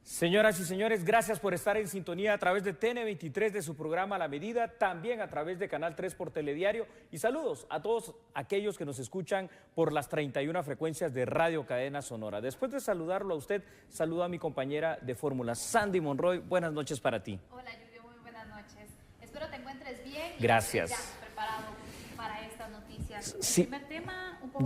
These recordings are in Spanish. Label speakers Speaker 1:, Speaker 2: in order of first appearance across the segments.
Speaker 1: Señoras y señores, gracias por estar en sintonía a través de TN23 de su programa La Medida, también a través de Canal 3 por Telediario, y saludos a todos aquellos que nos escuchan por las 31 frecuencias de Radio Cadena Sonora. Después de saludarlo a usted, saludo a mi compañera de fórmula, Sandy Monroy. Buenas noches para ti.
Speaker 2: Hola, Julio, muy buenas noches. Espero te encuentres bien.
Speaker 1: Gracias.
Speaker 2: Ya preparado para estas noticias.
Speaker 1: Sí.
Speaker 2: El primer tema un poco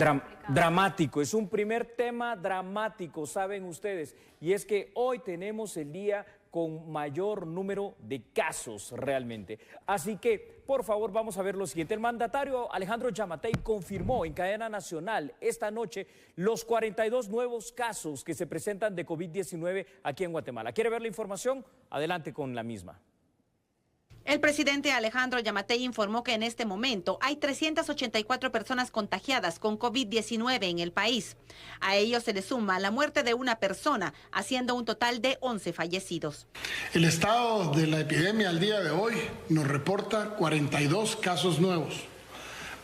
Speaker 1: dramático, es un primer tema dramático, saben ustedes, y es que hoy tenemos el día con mayor número de casos realmente. Así que, por favor, vamos a ver lo siguiente. El mandatario Alejandro Giammattei confirmó en cadena nacional esta noche los 42 nuevos casos que se presentan de COVID-19 aquí en Guatemala. ¿Quiere ver la información? Adelante con la misma.
Speaker 3: El presidente Alejandro Giammattei informó que en este momento hay 384 personas contagiadas con COVID-19 en el país. A ello se le suma la muerte de una persona, haciendo un total de 11 fallecidos.
Speaker 4: El estado de la epidemia al día de hoy nos reporta 42 casos nuevos,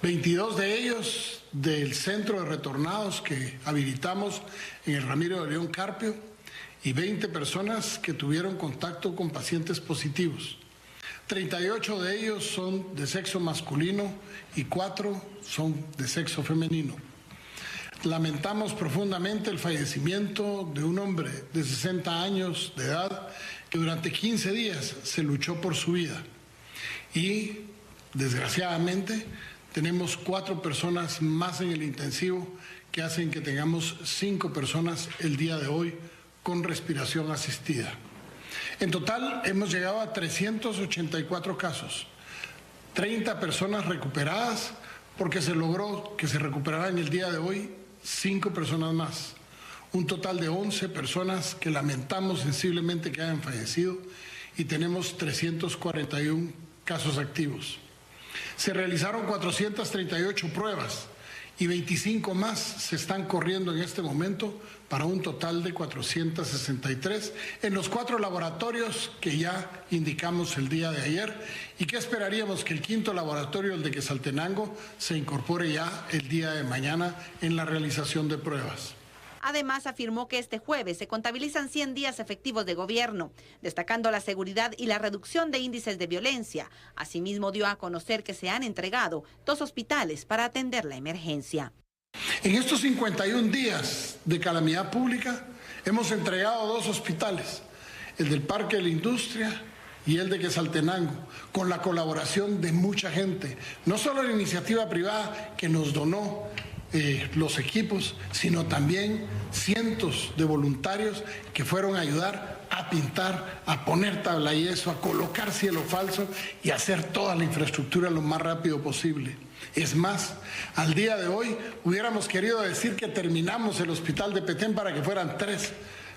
Speaker 4: 22 de ellos del centro de retornados que habilitamos en el Ramiro de León Carpio y 20 personas que tuvieron contacto con pacientes positivos. 38 de ellos son de sexo masculino y 4 son de sexo femenino. Lamentamos profundamente el fallecimiento de un hombre de 60 años de edad que durante 15 días se luchó por su vida. Y, desgraciadamente, tenemos 4 personas más en el intensivo que hacen que tengamos 5 personas el día de hoy con respiración asistida. En total hemos llegado a 384 casos, 30 personas recuperadas porque se logró que se recuperaran el día de hoy 5 personas más. Un total de 11 personas que lamentamos sensiblemente que hayan fallecido y tenemos 341 casos activos. Se realizaron 438 pruebas y 25 más se están corriendo en este momento para un total de 463 en los 4 laboratorios que ya indicamos el día de ayer y que esperaríamos que el 5.º laboratorio, el de Quetzaltenango, se incorpore ya el día de mañana en la realización de pruebas.
Speaker 3: Además, afirmó que este jueves se contabilizan 100 días efectivos de gobierno, destacando la seguridad y la reducción de índices de violencia. Asimismo, dio a conocer que se han entregado 2 hospitales para atender la emergencia.
Speaker 4: En estos 51 días de calamidad pública, hemos entregado 2 hospitales, el del Parque de la Industria y el de Quetzaltenango, con la colaboración de mucha gente, no solo la iniciativa privada que nos donó los equipos, sino también cientos de voluntarios que fueron a ayudar a pintar, a poner tabla yeso, a colocar cielo falso y a hacer toda la infraestructura lo más rápido posible. Es más, al día de hoy hubiéramos querido decir que terminamos el hospital de Petén para que fueran 3,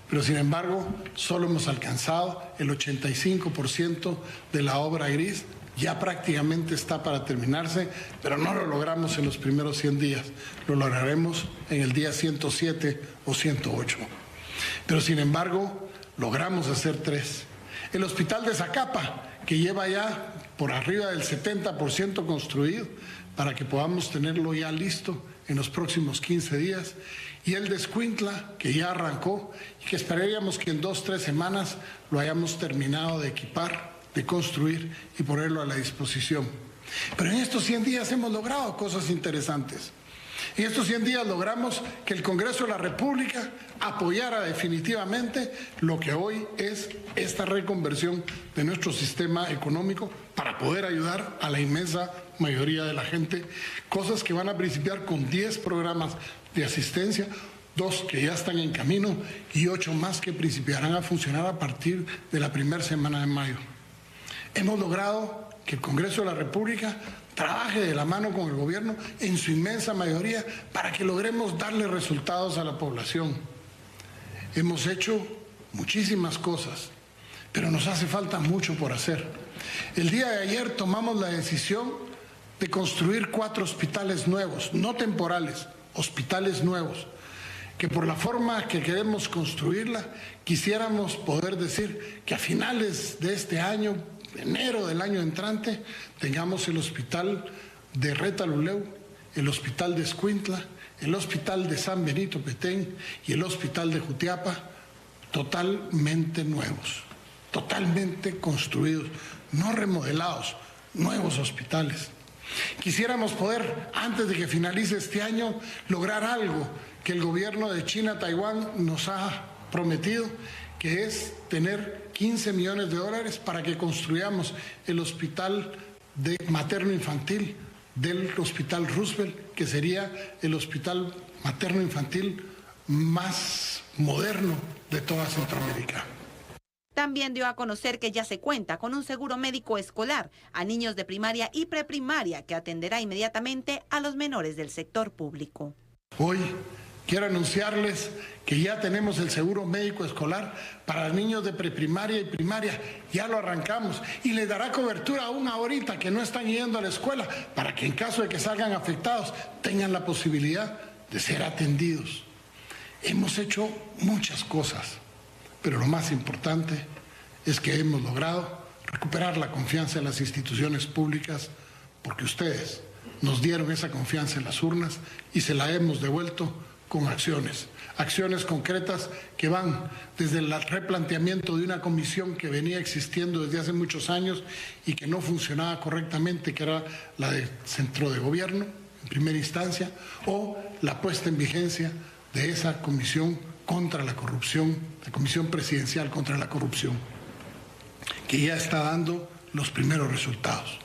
Speaker 4: pero sin embargo solo hemos alcanzado el 85% de la obra gris. Ya prácticamente está para terminarse, pero no lo logramos en los primeros 100 días. Lo lograremos en el día 107 o 108. Pero sin embargo, logramos hacer 3. El hospital de Zacapa, que lleva ya por arriba del 70% construido, para que podamos tenerlo ya listo en los próximos 15 días. Y el de Escuintla, que ya arrancó y que esperaríamos que en 2 o 3 semanas lo hayamos terminado de equipar, de construir y ponerlo a la disposición. Pero en estos 100 días hemos logrado cosas interesantes. En estos 100 días logramos que el Congreso de la República apoyara definitivamente lo que hoy es esta reconversión de nuestro sistema económico para poder ayudar a la inmensa mayoría de la gente, cosas que van a principiar con 10 programas de asistencia, 2 que ya están en camino y 8 más que principiarán a funcionar a partir de la primera semana de mayo. Hemos logrado que el Congreso de la República trabaje de la mano con el gobierno en su inmensa mayoría para que logremos darle resultados a la población. Hemos hecho muchísimas cosas, pero nos hace falta mucho por hacer. El día de ayer tomamos la decisión de construir 4 hospitales nuevos, no temporales, hospitales nuevos, que por la forma que queremos construirla, quisiéramos poder decir que a finales de este año, enero del año entrante, tengamos el hospital de Retaluleu, el hospital de Escuintla, el Hospital de San Benito Petén y el Hospital de Jutiapa totalmente nuevos, totalmente construidos, no remodelados, nuevos hospitales. Quisiéramos poder, antes de que finalice este año, lograr algo que el gobierno de China-Taiwán nos ha prometido, que es tener 15 millones de dólares para que construyamos el hospital de materno-infantil del Hospital Roosevelt, que sería el hospital materno-infantil más moderno de toda Centroamérica.
Speaker 3: También dio a conocer que ya se cuenta con un seguro médico escolar a niños de primaria y preprimaria que atenderá inmediatamente a los menores del sector público.
Speaker 4: Hoy quiero anunciarles que ya tenemos el seguro médico escolar para niños de preprimaria y primaria. Ya lo arrancamos y les dará cobertura aún ahorita que no están yendo a la escuela, para que en caso de que salgan afectados tengan la posibilidad de ser atendidos. Hemos hecho muchas cosas, pero lo más importante es que hemos logrado recuperar la confianza en las instituciones públicas, porque ustedes nos dieron esa confianza en las urnas y se la hemos devuelto con acciones concretas que van desde el replanteamiento de una comisión que venía existiendo desde hace muchos años y que no funcionaba correctamente, que era la del Centro de Gobierno, en primera instancia, o la puesta en vigencia de esa comisión contra la corrupción, la Comisión Presidencial contra la Corrupción, que ya está dando los primeros resultados.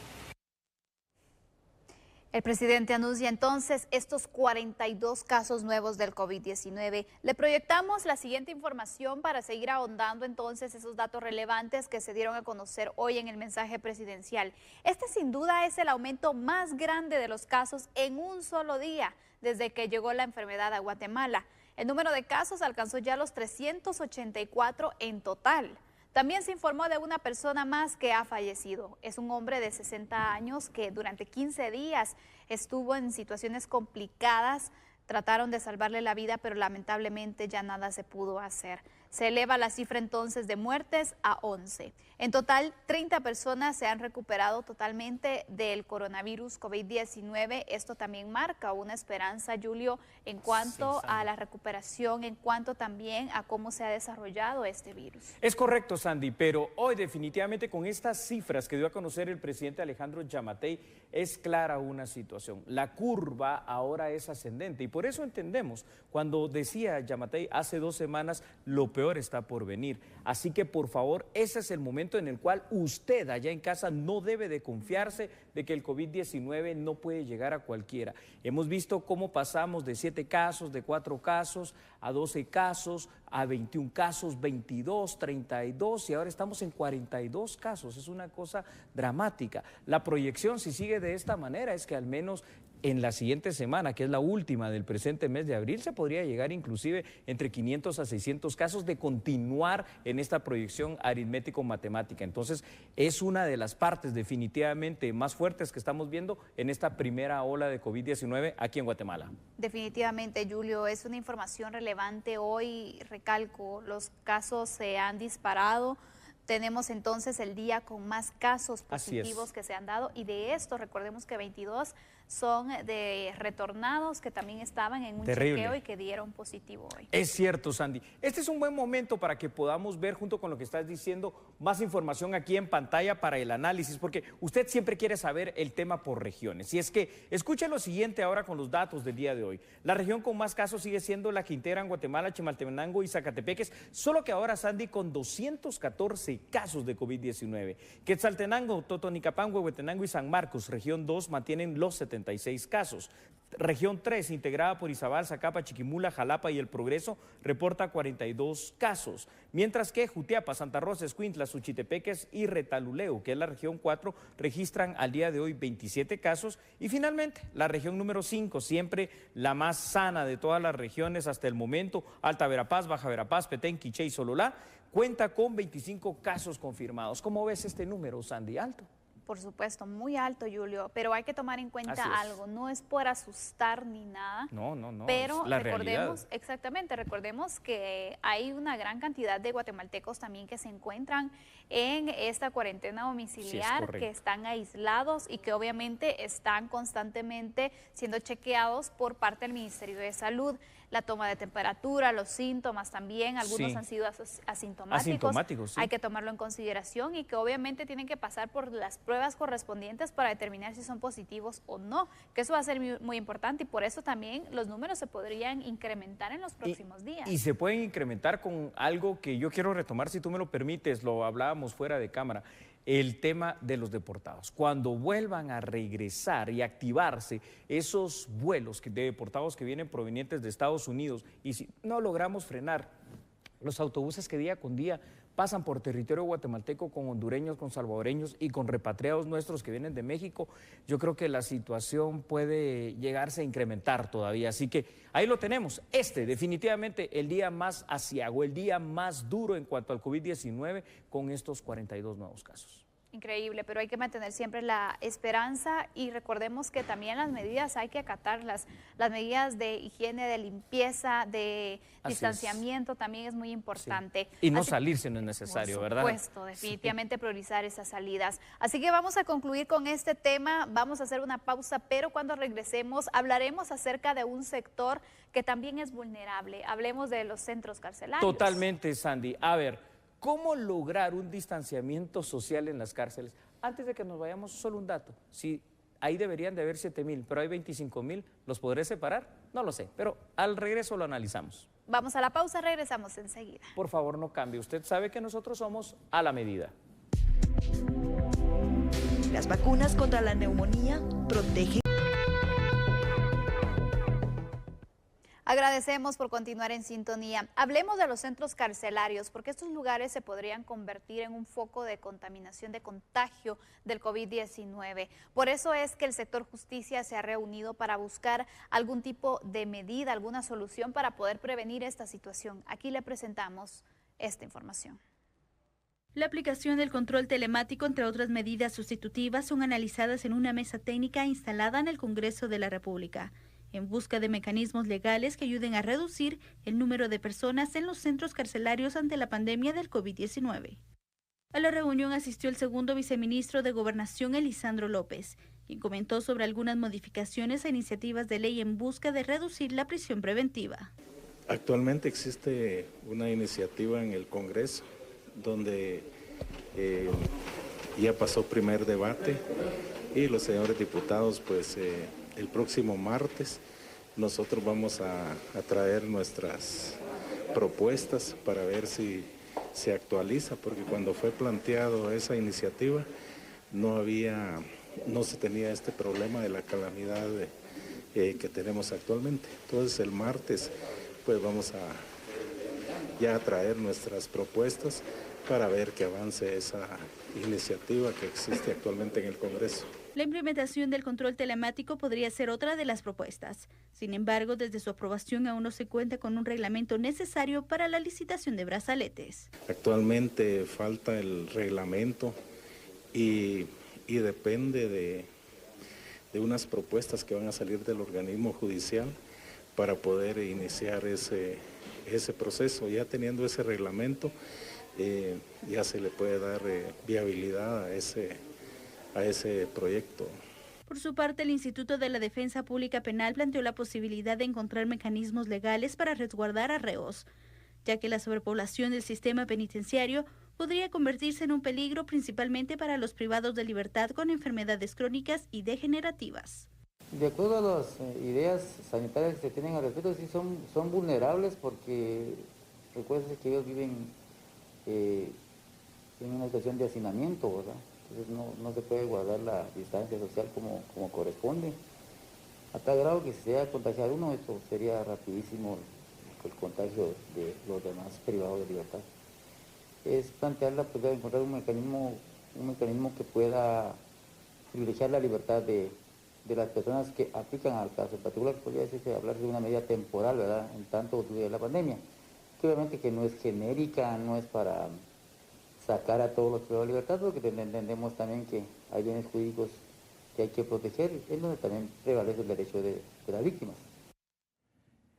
Speaker 2: El presidente anuncia entonces estos 42 casos nuevos del COVID-19. Le proyectamos la siguiente información para seguir ahondando entonces esos datos relevantes que se dieron a conocer hoy en el mensaje presidencial. Este sin duda es el aumento más grande de los casos en un solo día desde que llegó la enfermedad a Guatemala. El número de casos alcanzó ya los 384 en total. También se informó de una persona más que ha fallecido. Es un hombre de 60 años que durante 15 días estuvo en situaciones complicadas. Trataron de salvarle la vida, pero lamentablemente ya nada se pudo hacer. Se eleva la cifra entonces de muertes a 11. En total, 30 personas se han recuperado totalmente del coronavirus COVID-19. Esto también marca una esperanza, Julio, en cuanto a la recuperación, en cuanto también a cómo se ha desarrollado este virus.
Speaker 1: Es correcto, Sandy, pero hoy definitivamente con estas cifras que dio a conocer el presidente Alejandro Yamatei, es clara una situación. La curva ahora es ascendente y por eso entendemos cuando decía Yamatei hace 2 semanas, lo peor está por venir. Así que por favor, ese es el momento en el cual usted allá en casa no debe de confiarse de que el COVID-19 no puede llegar a cualquiera. Hemos visto cómo pasamos de 7 casos, de 4 casos, a 12 casos, a 21 casos, 22, 32 y ahora estamos en 42 casos. Es una cosa dramática. La proyección, si sigue de esta manera, es que al menos en la siguiente semana, que es la última del presente mes de abril, se podría llegar inclusive entre 500 a 600 casos de continuar en esta proyección aritmético-matemática. Entonces, es una de las partes definitivamente más fuertes que estamos viendo en esta primera ola de COVID-19 aquí en Guatemala.
Speaker 2: Definitivamente, Julio, es una información relevante. Hoy, recalco, los casos se han disparado. Tenemos entonces el día con más casos positivos que se han dado y de estos recordemos que 22 son de retornados que también estaban en un chequeo y que dieron positivo hoy.
Speaker 1: Es cierto, Sandy. Este es un buen momento para que podamos ver, junto con lo que estás diciendo, más información aquí en pantalla para el análisis, porque usted siempre quiere saber el tema por regiones. Y es que escuche lo siguiente ahora con los datos del día de hoy. La región con más casos sigue siendo la que integran Guatemala, Chimaltenango y Zacatepeques, solo que ahora, Sandy, con 214 casos de COVID-19. Quetzaltenango, Totonicapán, Huehuetenango y San Marcos, región 2, mantienen los 76 casos. Región 3, integrada por Izabal, Zacapa, Chiquimula, Jalapa y El Progreso, reporta 42 casos. Mientras que Jutiapa, Santa Rosa, Escuintla, Suchitepeques y Retaluleu, que es la región 4, registran al día de hoy 27 casos. Y finalmente, la región número 5, siempre la más sana de todas las regiones hasta el momento, Alta Verapaz, Baja Verapaz, Petén, Quiché y Sololá, cuenta con 25 casos confirmados. ¿Cómo ves este número, Sandy? Alto.
Speaker 2: Por supuesto, muy alto, Julio, pero hay que tomar en cuenta algo, no es por asustar ni nada.
Speaker 1: No,
Speaker 2: pero
Speaker 1: es la
Speaker 2: recordemos,
Speaker 1: realidad.
Speaker 2: exactamente, recordemos que hay una gran cantidad de guatemaltecos también que se encuentran en esta cuarentena domiciliar, que están aislados y que obviamente están constantemente siendo chequeados por parte del Ministerio de Salud. La toma de temperatura, los síntomas también, algunos han sido asintomáticos. Hay que tomarlo en consideración y que obviamente tienen que pasar por las pruebas correspondientes para determinar si son positivos o no, que eso va a ser muy importante y por eso también los números se podrían incrementar en los próximos días.
Speaker 1: Y se pueden incrementar con algo que yo quiero retomar, si tú me lo permites, lo hablábamos fuera de cámara. El tema de los deportados. Cuando vuelvan a regresar y activarse esos vuelos de deportados que vienen provenientes de Estados Unidos, y si no logramos frenar los autobuses que día con día pasan por territorio guatemalteco con hondureños, con salvadoreños y con repatriados nuestros que vienen de México, yo creo que la situación puede llegarse a incrementar todavía. Así que ahí lo tenemos. Definitivamente el día más aciago, el día más duro en cuanto al COVID-19 con estos 42 nuevos casos.
Speaker 2: Increíble, pero hay que mantener siempre la esperanza y recordemos que también las medidas hay que acatarlas. Las medidas de higiene, de limpieza, de distanciamiento también es muy importante.
Speaker 1: Sí. Y no salir si no es necesario, ¿verdad?
Speaker 2: Por supuesto, definitivamente priorizar esas salidas. Así que vamos a concluir con este tema, vamos a hacer una pausa, pero cuando regresemos hablaremos acerca de un sector que también es vulnerable. Hablemos de los centros carcelarios.
Speaker 1: Totalmente, Sandy. A ver, ¿cómo lograr un distanciamiento social en las cárceles? Antes de que nos vayamos, solo un dato. Si ahí deberían de haber 7,000, pero hay 25,000, ¿los podré separar? No lo sé, pero al regreso lo analizamos.
Speaker 2: Vamos a la pausa, regresamos enseguida.
Speaker 1: Por favor, no cambie. Usted sabe que nosotros somos a la medida.
Speaker 5: Las vacunas contra la neumonía protegen.
Speaker 2: Agradecemos por continuar en sintonía. Hablemos de los centros carcelarios, porque estos lugares se podrían convertir en un foco de contaminación, de contagio del COVID-19. Por eso es que el sector justicia se ha reunido para buscar algún tipo de medida, alguna solución para poder prevenir esta situación. Aquí le presentamos esta información.
Speaker 6: La aplicación del control telemático, entre otras medidas sustitutivas, son analizadas en una mesa técnica instalada en el Congreso de la República, en busca de mecanismos legales que ayuden a reducir el número de personas en los centros carcelarios ante la pandemia del COVID-19. A la reunión asistió el segundo viceministro de Gobernación, Elisandro López, quien comentó sobre algunas modificaciones a iniciativas de ley en busca de reducir la prisión preventiva.
Speaker 7: Actualmente existe una iniciativa en el Congreso donde ya pasó primer debate y los señores diputados pues el próximo martes nosotros vamos a traer nuestras propuestas para ver si se actualiza, porque cuando fue planteado esa iniciativa no se tenía este problema de la calamidad que tenemos actualmente. Entonces el martes pues vamos a traer nuestras propuestas para ver que avance esa iniciativa que existe actualmente en el Congreso.
Speaker 6: La implementación del control telemático podría ser otra de las propuestas. Sin embargo, desde su aprobación aún no se cuenta con un reglamento necesario para la licitación de brazaletes.
Speaker 7: Actualmente falta el reglamento y depende de unas propuestas que van a salir del organismo judicial para poder iniciar ese proceso. Ya teniendo ese reglamento, ya se le puede dar viabilidad a ese proyecto.
Speaker 6: Por su parte, el Instituto de la Defensa Pública Penal planteó la posibilidad de encontrar mecanismos legales para resguardar a reos, ya que la sobrepoblación del sistema penitenciario podría convertirse en un peligro principalmente para los privados de libertad con enfermedades crónicas y degenerativas.
Speaker 8: De acuerdo a las ideas sanitarias que se tienen al respecto, sí son vulnerables porque recuerden que ellos viven en una situación de hacinamiento, ¿verdad? Entonces no se puede guardar la distancia social como corresponde. A tal grado que si se haya contagiado uno, esto sería rapidísimo el contagio de los demás privados de libertad. Es plantear la posibilidad de encontrar un mecanismo que pueda privilegiar la libertad de las personas que aplican al caso. En particular, podría decirse, hablar de una medida temporal, ¿verdad?, en tanto dure la pandemia, que obviamente que no es genérica, no es para sacar a todos los privados de libertad, porque entendemos también que hay bienes jurídicos que hay que proteger, es donde también prevalece el derecho de las víctimas.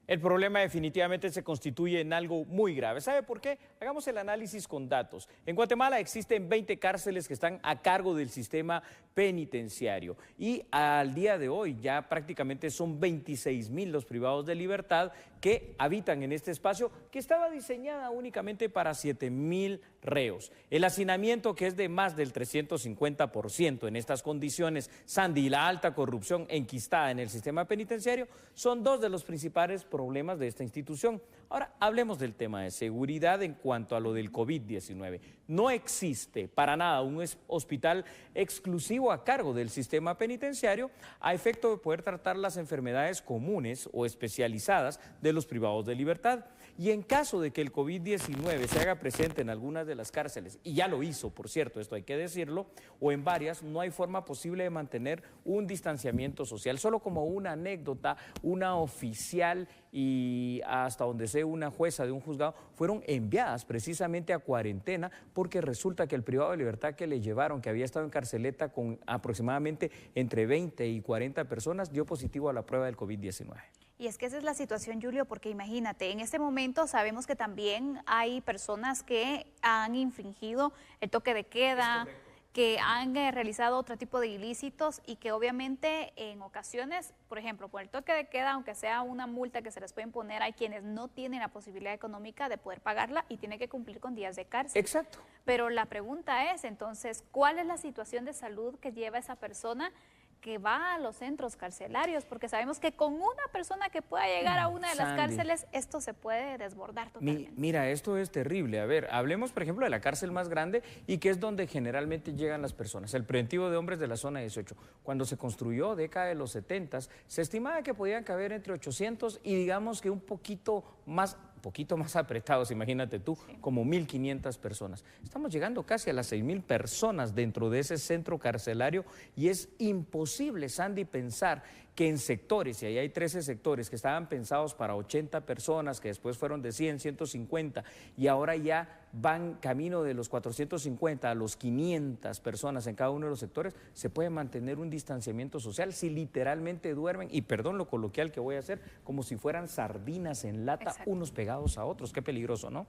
Speaker 1: El problema definitivamente se constituye en algo muy grave. ¿Sabe por qué? Hagamos el análisis con datos. En Guatemala existen 20 cárceles que están a cargo del sistema penitenciario y al día de hoy ya prácticamente son 26,000 los privados de libertad que habitan en este espacio que estaba diseñada únicamente para 7,000 reos. El hacinamiento, que es de más del 350% en estas condiciones, Sandy, y la alta corrupción enquistada en el sistema penitenciario son dos de los principales problemas de esta institución. Ahora, hablemos del tema de seguridad en cuanto a lo del COVID-19. No existe para nada un hospital exclusivo a cargo del sistema penitenciario a efecto de poder tratar las enfermedades comunes o especializadas de los privados de libertad. Y en caso de que el COVID-19 se haga presente en algunas de las cárceles, y ya lo hizo, por cierto, esto hay que decirlo, o en varias, no hay forma posible de mantener un distanciamiento social. Solo como una anécdota, una oficial y hasta donde sé una jueza de un juzgado fueron enviadas precisamente a cuarentena porque resulta que el privado de libertad que le llevaron, que había estado en carceleta con aproximadamente entre 20 y 40 personas, dio positivo a la prueba del COVID-19.
Speaker 2: Y es que esa es la situación, Julio, porque imagínate, en este momento sabemos que también hay personas que han infringido el toque de queda, que han realizado otro tipo de ilícitos y que obviamente en ocasiones, por ejemplo, por el toque de queda, aunque sea una multa que se les puede imponer, hay quienes no tienen la posibilidad económica de poder pagarla y tienen que cumplir con días de cárcel.
Speaker 1: Exacto.
Speaker 2: Pero la pregunta es, entonces, ¿cuál es la situación de salud que lleva esa persona que va a los centros carcelarios? Porque sabemos que con una persona que pueda llegar a una de las cárceles, esto se puede desbordar totalmente.
Speaker 1: Mira, esto es terrible. A ver, hablemos, por ejemplo, de la cárcel más grande y que es donde generalmente llegan las personas. El preventivo de hombres de la zona 18. Cuando se construyó, década de los 70, se estimaba que podían caber entre 800 y digamos que un poquito más apretados, imagínate tú, como 1,500 personas. Estamos llegando casi a las 6,000 personas dentro de ese centro carcelario y es imposible, Sandy, pensar que en sectores, y ahí hay 13 sectores que estaban pensados para 80 personas, que después fueron de 100, 150, y ahora ya van camino de los 450 a los 500 personas en cada uno de los sectores, se puede mantener un distanciamiento social si literalmente duermen, y perdón lo coloquial que voy a hacer, como si fueran sardinas en lata, unos pegados a otros. Qué peligroso, ¿no?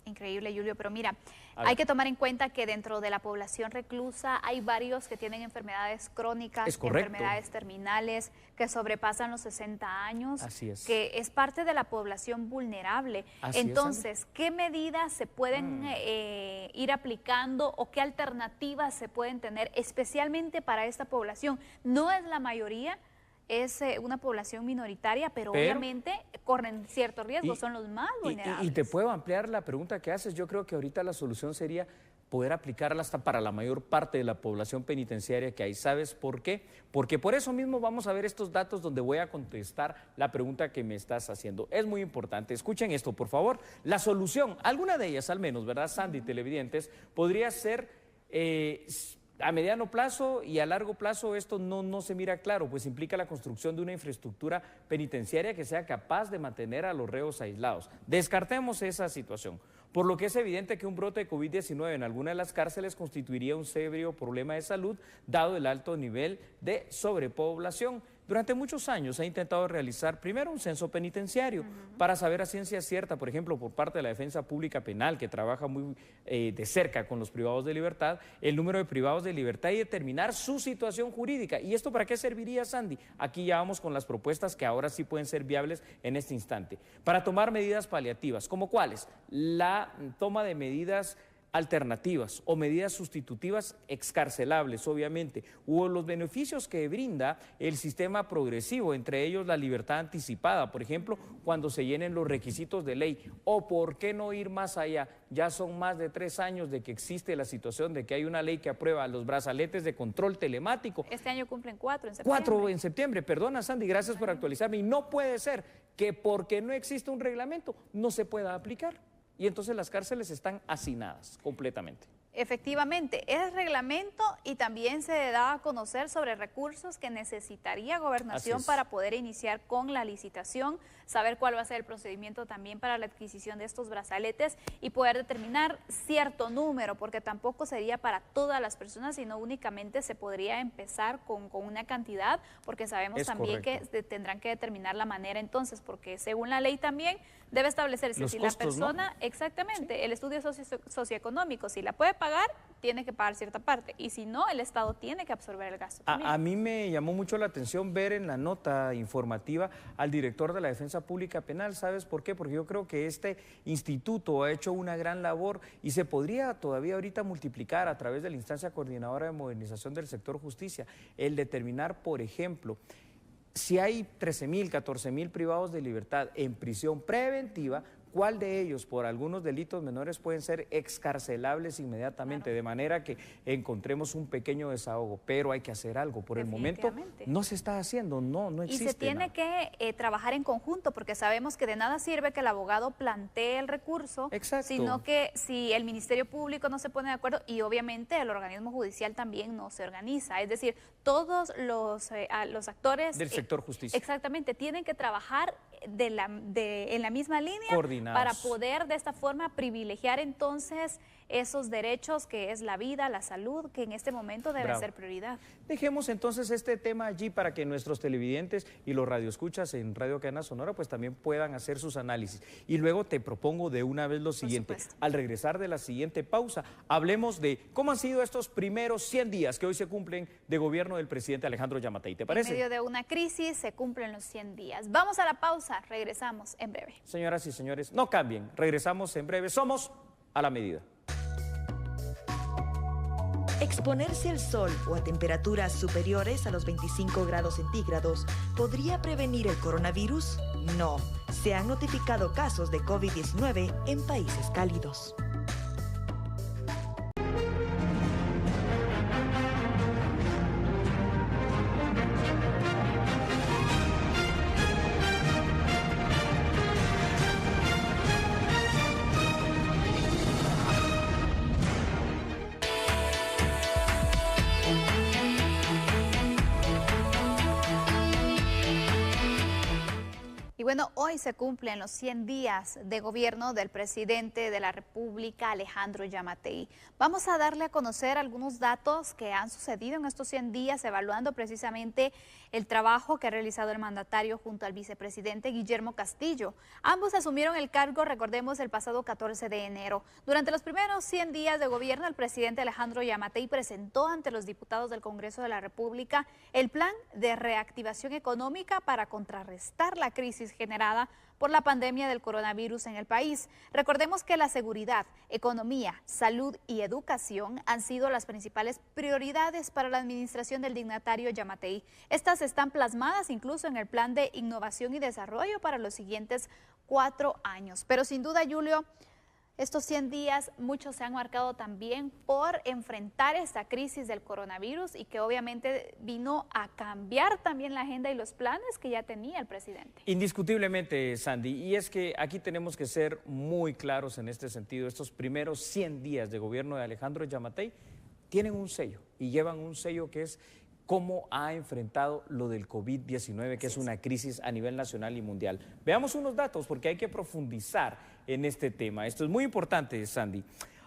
Speaker 2: Increíble, Julio, pero mira, hay que tomar en cuenta que dentro de la población reclusa hay varios que tienen enfermedades crónicas, enfermedades terminales, que sobrepasan los 60 años, que es parte de la población vulnerable. Entonces, ¿qué medidas se pueden ir aplicando o qué alternativas se pueden tener especialmente para esta población? No es la mayoría, es una población minoritaria, pero obviamente corren ciertos riesgos, son los más vulnerables.
Speaker 1: Y te puedo ampliar la pregunta que haces. Yo creo que ahorita la solución sería poder aplicarla hasta para la mayor parte de la población penitenciaria que hay. ¿Sabes por qué? Porque por eso mismo vamos a ver estos datos donde voy a contestar la pregunta que me estás haciendo. Es muy importante. Escuchen esto, por favor. La solución, alguna de ellas al menos, ¿verdad, Sandy, televidentes? Podría ser a mediano plazo y a largo plazo esto no se mira claro, pues implica la construcción de una infraestructura penitenciaria que sea capaz de mantener a los reos aislados. Descartemos esa situación, por lo que es evidente que un brote de COVID-19 en alguna de las cárceles constituiría un serio problema de salud, dado el alto nivel de sobrepoblación. Durante muchos años se ha intentado realizar primero un censo penitenciario para saber a ciencia cierta, por ejemplo, por parte de la Defensa Pública Penal, que trabaja muy de cerca con los privados de libertad, el número de privados de libertad y determinar su situación jurídica. ¿Y esto para qué serviría, Sandy? Aquí ya vamos con las propuestas que ahora sí pueden ser viables en este instante. Para tomar medidas paliativas, ¿como cuáles? La toma de medidas alternativas o medidas sustitutivas excarcelables, obviamente, o los beneficios que brinda el sistema progresivo, entre ellos la libertad anticipada, por ejemplo, cuando se llenen los requisitos de ley, o por qué no ir más allá. Ya son más de 3 años de que existe la situación de que hay una ley que aprueba los brazaletes de control telemático.
Speaker 2: Este año cumplen 4 en septiembre.
Speaker 1: 4 en septiembre, perdona, Sandy, gracias por actualizarme, y no puede ser que porque no existe un reglamento no se pueda aplicar. Y entonces las cárceles están hacinadas completamente.
Speaker 2: Efectivamente, es reglamento y también se da a conocer sobre recursos que necesitaría Gobernación para poder iniciar con la licitación, saber cuál va a ser el procedimiento también para la adquisición de estos brazaletes y poder determinar cierto número, porque tampoco sería para todas las personas, sino únicamente se podría empezar con una cantidad, porque sabemos también que tendrán que determinar la manera entonces, porque según la ley también debe establecerse
Speaker 1: los
Speaker 2: si
Speaker 1: costos,
Speaker 2: la persona, ¿no? Exactamente, sí. El estudio socioeconómico, si la puede pagar, tiene que pagar cierta parte, y si no, el Estado tiene que absorber el gasto también.
Speaker 1: A mí me llamó mucho la atención ver en la nota informativa al director de la Defensa Pública Penal. ¿Sabes por qué? Porque yo creo que este instituto ha hecho una gran labor y se podría todavía ahorita multiplicar a través de la instancia coordinadora de modernización del sector justicia, el determinar, por ejemplo, si hay 13.000, 14.000 privados de libertad en prisión preventiva, ¿cuál de ellos por algunos delitos menores pueden ser excarcelables inmediatamente? Claro. De manera que encontremos un pequeño desahogo, pero hay que hacer algo. Por el momento no se está haciendo, no existe.
Speaker 2: Y se tiene que trabajar en conjunto, porque sabemos que de nada sirve que el abogado plantee el recurso, sino que si el Ministerio Público no se pone de acuerdo y obviamente el organismo judicial también no se organiza. Es decir, todos los actores
Speaker 1: del sector justicia.
Speaker 2: Exactamente, tienen que trabajar en la misma línea para poder de esta forma privilegiar entonces esos derechos que es la vida, la salud, que en este momento debe ser prioridad.
Speaker 1: Dejemos entonces este tema allí para que nuestros televidentes y los radioescuchas en Radio Cadena Sonora pues también puedan hacer sus análisis. Y luego te propongo de una vez lo siguiente. Al regresar de la siguiente pausa, hablemos de cómo han sido estos primeros 100 días que hoy se cumplen de gobierno del presidente Alejandro Yamatei. ¿Te parece?
Speaker 2: En medio de una crisis se cumplen los 100 días. Vamos a la pausa, regresamos en breve.
Speaker 1: Señoras y señores, no cambien, regresamos en breve. Somos A la Medida.
Speaker 5: Exponerse al sol o a temperaturas superiores a los 25 grados centígrados ¿podría prevenir el coronavirus? No. Se han notificado casos de COVID-19 en países cálidos.
Speaker 2: Bueno, hoy se cumplen los 100 días de gobierno del presidente de la República, Alejandro Yamatei. Vamos a darle a conocer algunos datos que han sucedido en estos 100 días, evaluando precisamente el trabajo que ha realizado el mandatario junto al vicepresidente Guillermo Castillo. Ambos asumieron el cargo, recordemos, el pasado 14 de enero. Durante los primeros 100 días de gobierno, el presidente Alejandro Yamatei presentó ante los diputados del Congreso de la República el plan de reactivación económica para contrarrestar la crisis generada por la pandemia del coronavirus en el país. Recordemos que la seguridad, economía, salud y educación han sido las principales prioridades para la administración del dignatario Yamatei. Estas están plasmadas incluso en el plan de innovación y desarrollo para los siguientes 4 años. Pero sin duda, Julio, estos 100 días muchos se han marcado también por enfrentar esta crisis del coronavirus y que obviamente vino a cambiar también la agenda y los planes que ya tenía el presidente.
Speaker 1: Indiscutiblemente, Sandy, y es que aquí tenemos que ser muy claros en este sentido. Estos primeros 100 días de gobierno de Alejandro Yamatei tienen un sello y llevan un sello que es cómo ha enfrentado lo del COVID-19, que es una crisis a nivel nacional y mundial. Veamos unos datos porque hay que profundizar en este tema. Esto es muy importante, Sandy.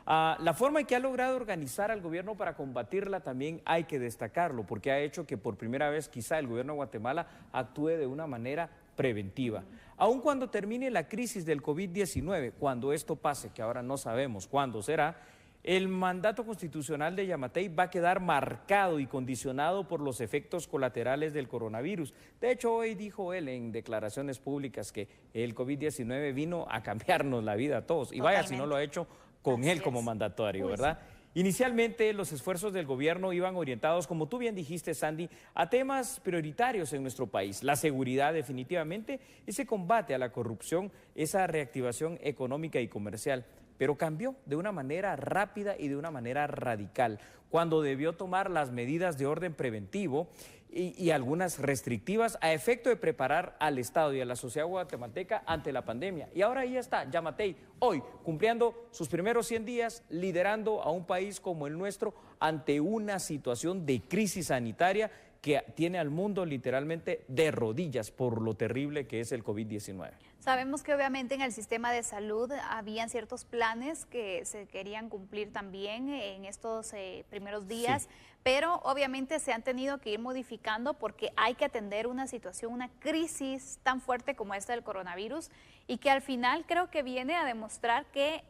Speaker 1: La forma en que ha logrado organizar al gobierno para combatirla también hay que destacarlo, porque ha hecho que por primera vez quizá el gobierno de Guatemala actúe de una manera preventiva. Aun cuando termine la crisis del COVID-19, cuando esto pase, que ahora no sabemos cuándo será, el mandato constitucional de Yamatei va a quedar marcado y condicionado por los efectos colaterales del coronavirus. De hecho, hoy dijo él en declaraciones públicas que el COVID-19 vino a cambiarnos la vida a todos. Y vaya si no lo ha hecho con él como mandatario, ¿verdad? Inicialmente, los esfuerzos del gobierno iban orientados, como tú bien dijiste, Sandy, a temas prioritarios en nuestro país. La seguridad, definitivamente, ese combate a la corrupción, esa reactivación económica y comercial. Pero cambió de una manera rápida y de una manera radical. Cuando debió tomar las medidas de orden preventivo, y algunas restrictivas a efecto de preparar al Estado y a la sociedad guatemalteca ante la pandemia. Y ahora ahí está Yamatei, hoy cumpliendo sus primeros 100 días, liderando a un país como el nuestro ante una situación de crisis sanitaria que tiene al mundo literalmente de rodillas por lo terrible que es el COVID-19.
Speaker 2: Sabemos que obviamente en el sistema de salud habían ciertos planes que se querían cumplir también en estos primeros días, sí, pero obviamente se han tenido que ir modificando porque hay que atender una situación, una crisis tan fuerte como esta del coronavirus y que al final creo que viene a demostrar que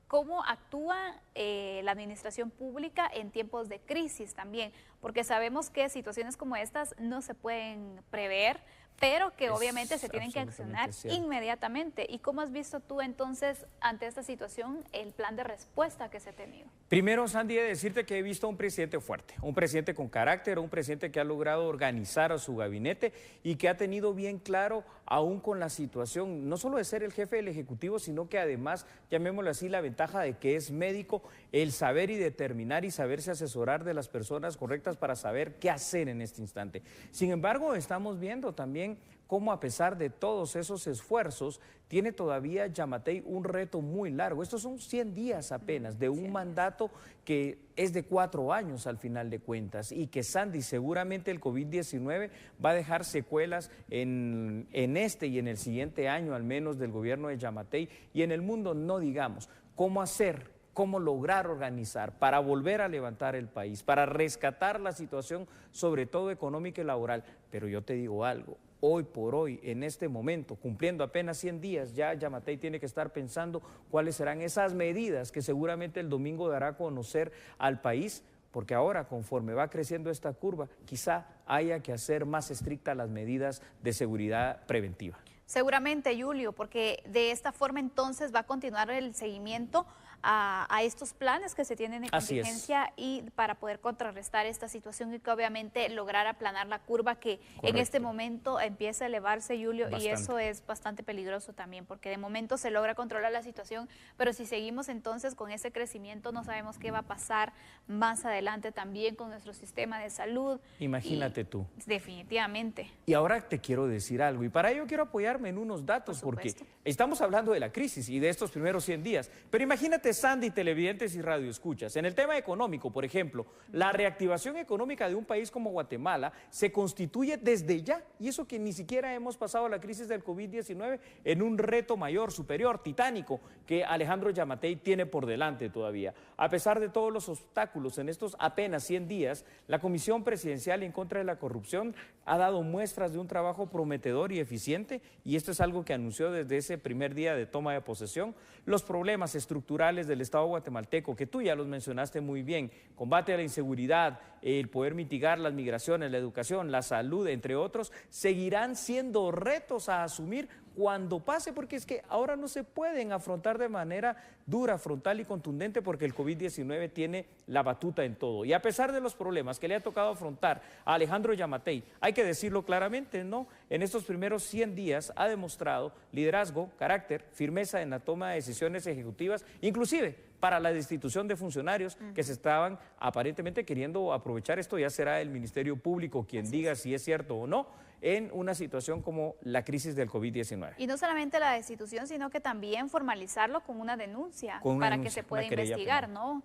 Speaker 2: cómo actúa la administración pública en tiempos de crisis también, porque sabemos que situaciones como estas no se pueden prever, pero que obviamente se tienen que accionar inmediatamente. ¿Y cómo has visto tú entonces ante esta situación el plan de respuesta que se ha tenido?
Speaker 1: Primero, Sandy, he de decirte que he visto a un presidente fuerte, un presidente con carácter, un presidente que ha logrado organizar a su gabinete y que ha tenido bien claro, aún con la situación, no solo de ser el jefe del Ejecutivo, sino que además, llamémoslo así, la ventaja de que es médico, el saber y determinar y saberse asesorar de las personas correctas para saber qué hacer en este instante. Sin embargo, estamos viendo también cómo a pesar de todos esos esfuerzos, tiene todavía Yamatei un reto muy largo. Estos son 100 días apenas de un mandato que es de 4 años al final de cuentas y que, Sandy, seguramente el COVID-19 va a dejar secuelas en este y en el siguiente año al menos del gobierno de Yamatei y en el mundo no digamos. ¿Cómo hacer? ¿Cómo lograr organizar para volver a levantar el país, para rescatar la situación, sobre todo económica y laboral? Pero yo te digo algo, hoy por hoy, en este momento, cumpliendo apenas 100 días, ya Yamatei tiene que estar pensando cuáles serán esas medidas que seguramente el domingo dará a conocer al país, porque ahora, conforme va creciendo esta curva, quizá haya que hacer más estrictas las medidas de seguridad preventiva.
Speaker 2: Seguramente, Julio, porque de esta forma entonces va a continuar el seguimiento a estos planes que se tienen en contingencia y para poder contrarrestar esta situación y que obviamente lograr aplanar la curva que en este momento empieza a elevarse, Julio, y eso es bastante peligroso también, porque de momento se logra controlar la situación, pero si seguimos entonces con ese crecimiento no sabemos qué va a pasar más adelante también con nuestro sistema de salud.
Speaker 1: Imagínate tú.
Speaker 2: Definitivamente.
Speaker 1: Y ahora te quiero decir algo, y para ello quiero apoyarme en unos datos, porque estamos hablando de la crisis y de estos primeros 100 días, pero imagínate, Sandy, televidentes y radioescuchas, en el tema económico, por ejemplo, la reactivación económica de un país como Guatemala se constituye desde ya, y eso que ni siquiera hemos pasado la crisis del COVID-19, en un reto mayor, superior, titánico, que Alejandro Yamatei tiene por delante todavía. A pesar de todos los obstáculos en estos apenas 100 días, la Comisión Presidencial en contra de la corrupción ha dado muestras de un trabajo prometedor y eficiente, y esto es algo que anunció desde ese primer día de toma de posesión. Los problemas estructurales del Estado guatemalteco, que tú ya los mencionaste muy bien, combate a la inseguridad, el poder mitigar las migraciones, la educación, la salud, entre otros, seguirán siendo retos a asumir cuando pase, porque es que ahora no se pueden afrontar de manera dura, frontal y contundente porque el COVID-19 tiene la batuta en todo. Y a pesar de los problemas que le ha tocado afrontar a Alejandro Yamatei, hay que decirlo claramente, ¿no? En estos primeros 100 días ha demostrado liderazgo, carácter, firmeza en la toma de decisiones ejecutivas, inclusive para la destitución de funcionarios que se estaban aparentemente queriendo aprovechar. Esto ya será el Ministerio Público quien diga si es cierto o no, en una situación como la crisis del COVID-19.
Speaker 2: Y no solamente la destitución, sino que también formalizarlo con una denuncia para que se pueda investigar, ¿no?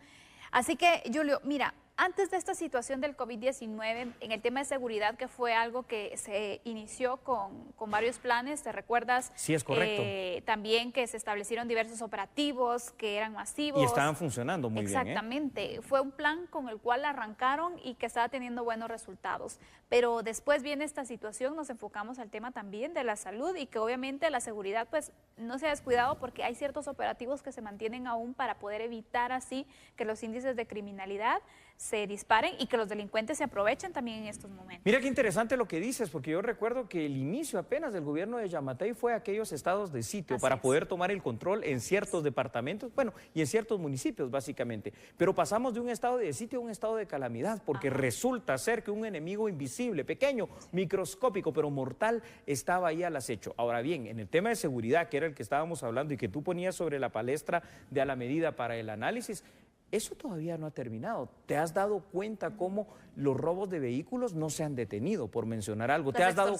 Speaker 2: Así que, Julio, mira, antes de esta situación del COVID-19, en el tema de seguridad, que fue algo que se inició con varios planes, ¿te recuerdas?
Speaker 1: Sí, es correcto.
Speaker 2: También que se establecieron diversos operativos que eran masivos.
Speaker 1: Y estaban funcionando muy bien.
Speaker 2: Exactamente. Fue un plan con el cual arrancaron y que estaba teniendo buenos resultados. Pero después viene esta situación, nos enfocamos al tema también de la salud y que obviamente la seguridad pues no se ha descuidado porque hay ciertos operativos que se mantienen aún para poder evitar así que los índices de criminalidad se disparen y que los delincuentes se aprovechen también en estos momentos.
Speaker 1: Mira qué interesante lo que dices, porque yo recuerdo que el inicio apenas del gobierno de Yamatei fue aquellos estados de sitio para poder tomar el control en ciertos departamentos, bueno, y en ciertos municipios básicamente, pero pasamos de un estado de sitio a un estado de calamidad, porque resulta ser que un enemigo invisible, pequeño, microscópico, pero mortal, estaba ahí al acecho. Ahora bien, en el tema de seguridad, que era el que estábamos hablando y que tú ponías sobre la palestra de a la medida para el análisis, Eso todavía no ha terminado. ¿Te has dado cuenta cómo los robos de vehículos no se han detenido, por mencionar algo? ¿Te has dado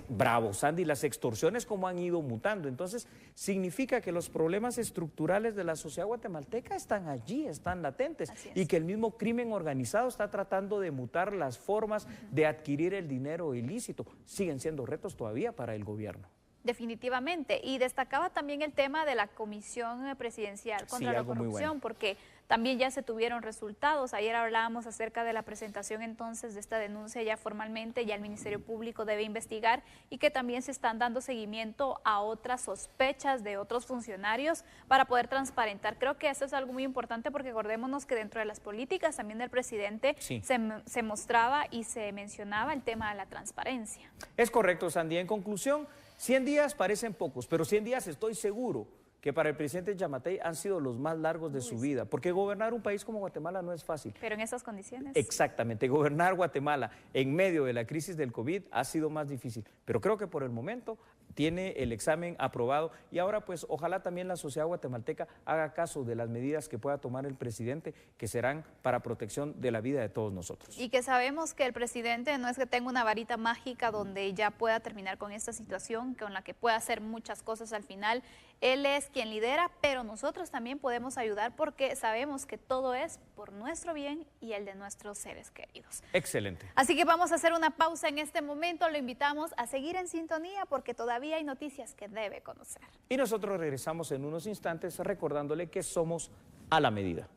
Speaker 1: bravo, Sandy, las extorsiones cómo han ido mutando? Entonces, significa que los problemas estructurales de la sociedad guatemalteca están allí, están latentes, y que el mismo crimen organizado está tratando de mutar las formas de adquirir el dinero ilícito. Siguen siendo retos todavía para el gobierno.
Speaker 2: Definitivamente, y destacaba también el tema de la Comisión Presidencial contra la Corrupción, porque también ya se tuvieron resultados. Ayer hablábamos acerca de la presentación entonces de esta denuncia ya formalmente, ya el Ministerio Público debe investigar y que también se están dando seguimiento a otras sospechas de otros funcionarios para poder transparentar. Creo que eso es algo muy importante porque acordémonos que dentro de las políticas también del presidente se mostraba y se mencionaba el tema de la transparencia.
Speaker 1: Es correcto, Sandy. En conclusión, 100 días parecen pocos, pero 100 días estoy seguro que para el presidente Yamatei han sido los más largos de su vida, porque gobernar un país como Guatemala no es fácil.
Speaker 2: Pero en esas condiciones.
Speaker 1: Exactamente, gobernar Guatemala en medio de la crisis del COVID ha sido más difícil, pero creo que por el momento tiene el examen aprobado y ahora pues ojalá también la sociedad guatemalteca haga caso de las medidas que pueda tomar el presidente, que serán para protección de la vida de todos nosotros.
Speaker 2: Y que sabemos que el presidente no es que tenga una varita mágica donde ya pueda terminar con esta situación, con la que pueda hacer muchas cosas al final. Él es quien lidera, pero nosotros también podemos ayudar porque sabemos que todo es por nuestro bien y el de nuestros seres queridos.
Speaker 1: Excelente.
Speaker 2: Así que vamos a hacer una pausa en este momento. Lo invitamos a seguir en sintonía porque todavía hay noticias que debe conocer.
Speaker 1: Y nosotros regresamos en unos instantes recordándole que somos a la medida.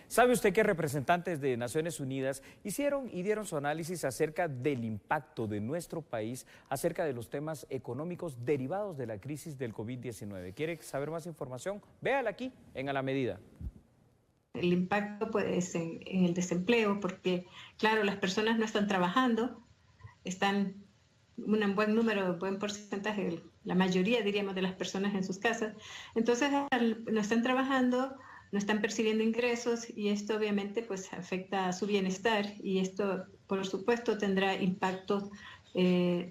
Speaker 1: ¿Sabe usted que representantes de Naciones Unidas hicieron y dieron su análisis acerca del impacto de nuestro país, acerca de los temas económicos derivados de la crisis del COVID-19? ¿Quiere saber más información? Véala aquí en A la Medida.
Speaker 9: El impacto pues en el desempleo, porque claro, las personas no están trabajando, están un buen número, buen porcentaje, la mayoría diríamos de las personas en sus casas, entonces no están trabajando, no están percibiendo ingresos y esto obviamente pues afecta a su bienestar y esto por supuesto tendrá impacto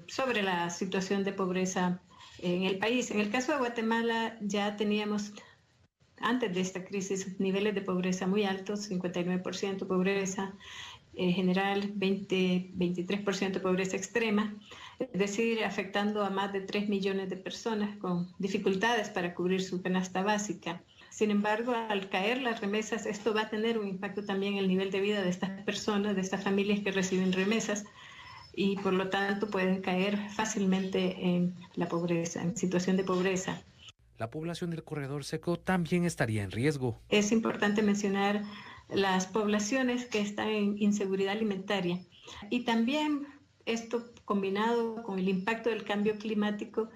Speaker 9: sobre la situación de pobreza en el país. En el caso de Guatemala ya teníamos antes de esta crisis niveles de pobreza muy altos, 59% pobreza general, 23% pobreza extrema, es decir, afectando a más de 3 millones de personas con dificultades para cubrir su canasta básica. Sin embargo, al caer las remesas, esto va a tener un impacto también en el nivel de vida de estas personas, de estas familias que reciben remesas y por lo tanto pueden caer fácilmente en la pobreza, en situación de pobreza.
Speaker 10: La población del corredor seco también estaría en riesgo.
Speaker 9: Es importante mencionar las poblaciones que están en inseguridad alimentaria y también esto combinado con el impacto del cambio climático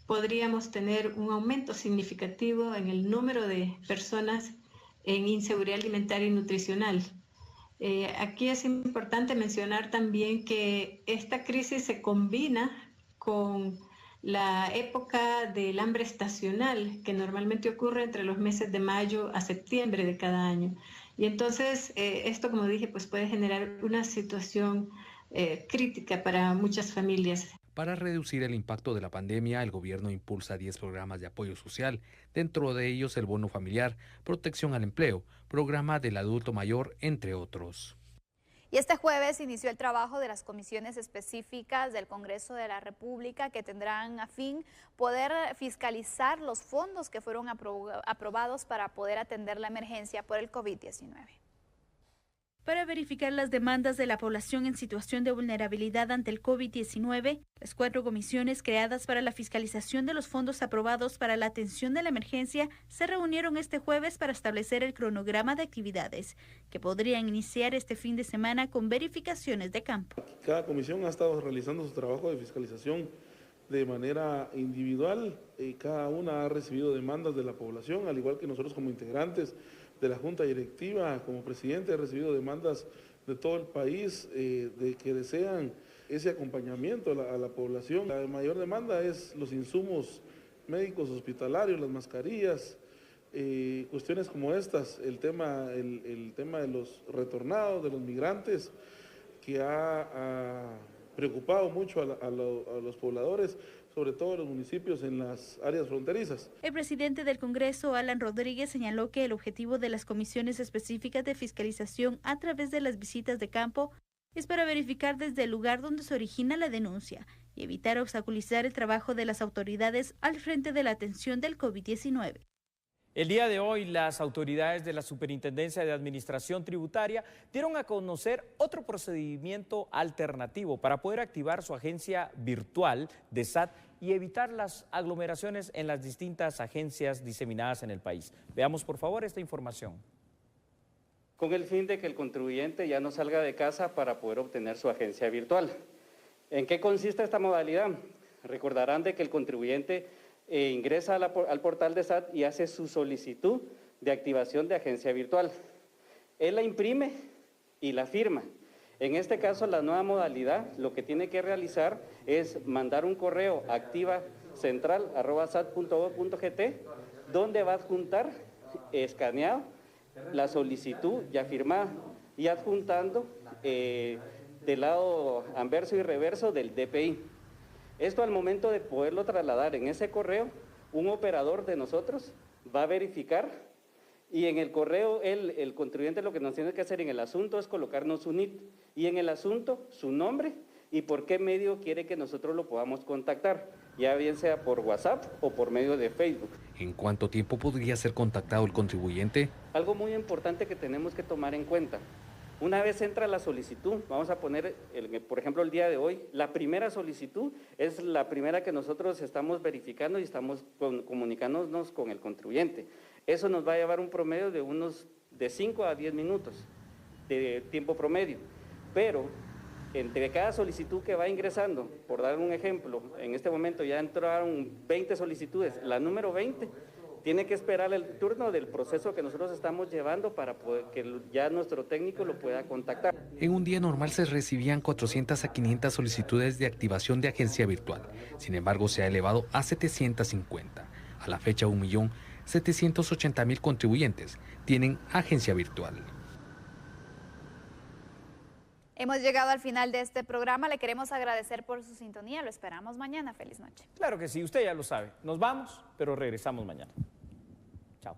Speaker 9: podríamos tener un aumento significativo en el número de personas en inseguridad alimentaria y nutricional. Aquí es importante mencionar también que esta crisis se combina con la época del hambre estacional, que normalmente ocurre entre los meses de mayo a septiembre de cada año. Y entonces esto, como dije, pues puede generar una situación crítica para muchas familias.
Speaker 10: Para reducir el impacto de la pandemia, el gobierno impulsa 10 programas de apoyo social, dentro de ellos el bono familiar, protección al empleo, programa del adulto mayor, entre otros.
Speaker 2: Y este jueves inició el trabajo de las comisiones específicas del Congreso de la República que tendrán a fin poder fiscalizar los fondos que fueron aprobados para poder atender la emergencia por el COVID-19.
Speaker 6: Para verificar las demandas de la población en situación de vulnerabilidad ante el COVID-19, las 4 comisiones creadas para la fiscalización de los fondos aprobados para la atención de la emergencia se reunieron este jueves para establecer el cronograma de actividades que podrían iniciar este fin de semana con verificaciones de campo.
Speaker 11: Cada comisión ha estado realizando su trabajo de fiscalización de manera individual y cada una ha recibido demandas de la población, al igual que nosotros como integrantes de la Junta Directiva, como presidente, he recibido demandas de todo el país de que desean ese acompañamiento a la población. La mayor demanda es los insumos médicos hospitalarios, las mascarillas, cuestiones como estas, el tema de los retornados, de los migrantes, que ha preocupado mucho a los pobladores, sobre todo en los municipios en las áreas fronterizas.
Speaker 6: El presidente del Congreso, Alan Rodríguez, señaló que el objetivo de las comisiones específicas de fiscalización a través de las visitas de campo es para verificar desde el lugar donde se origina la denuncia y evitar obstaculizar el trabajo de las autoridades al frente de la atención del COVID-19.
Speaker 1: El día de hoy, las autoridades de la Superintendencia de Administración Tributaria dieron a conocer otro procedimiento alternativo para poder activar su agencia virtual de SAT y evitar las aglomeraciones en las distintas agencias diseminadas en el país. Veamos, por favor, esta información.
Speaker 12: Con el fin de que el contribuyente ya no salga de casa para poder obtener su agencia virtual. ¿En qué consiste esta modalidad? Recordarán de que el contribuyente ingresa al portal de SAT y hace su solicitud de activación de agencia virtual. Él la imprime y la firma. En este caso, la nueva modalidad, lo que tiene que realizar es mandar un correo a activacentral@sat.gov.gt, donde va a adjuntar escaneado la solicitud ya firmada y adjuntando del lado anverso y reverso del DPI. Esto, al momento de poderlo trasladar en ese correo, un operador de nosotros va a verificar y en el correo el contribuyente lo que nos tiene que hacer en el asunto es colocarnos un NIT y en el asunto su nombre y por qué medio quiere que nosotros lo podamos contactar, ya bien sea por WhatsApp o por medio de Facebook.
Speaker 10: ¿En cuánto tiempo podría ser contactado el contribuyente?
Speaker 12: Algo muy importante que tenemos que tomar en cuenta. Una vez entra la solicitud, vamos a poner, por ejemplo, el día de hoy, la primera solicitud es la primera que nosotros estamos verificando y estamos comunicándonos con el contribuyente. Eso nos va a llevar un promedio de 5 a 10 minutos de tiempo promedio, pero entre cada solicitud que va ingresando, por dar un ejemplo, en este momento ya entraron 20 solicitudes, la número 20 tiene que esperar el turno del proceso que nosotros estamos llevando para poder que ya nuestro técnico lo pueda contactar.
Speaker 10: En un día normal se recibían 400 a 500 solicitudes de activación de agencia virtual. Sin embargo, se ha elevado a 750. A la fecha, 1.780.000 contribuyentes tienen agencia virtual.
Speaker 2: Hemos llegado al final de este programa. Le queremos agradecer por su sintonía. Lo esperamos mañana. Feliz noche.
Speaker 1: Claro que sí, usted ya lo sabe. Nos vamos, pero regresamos mañana. Chao.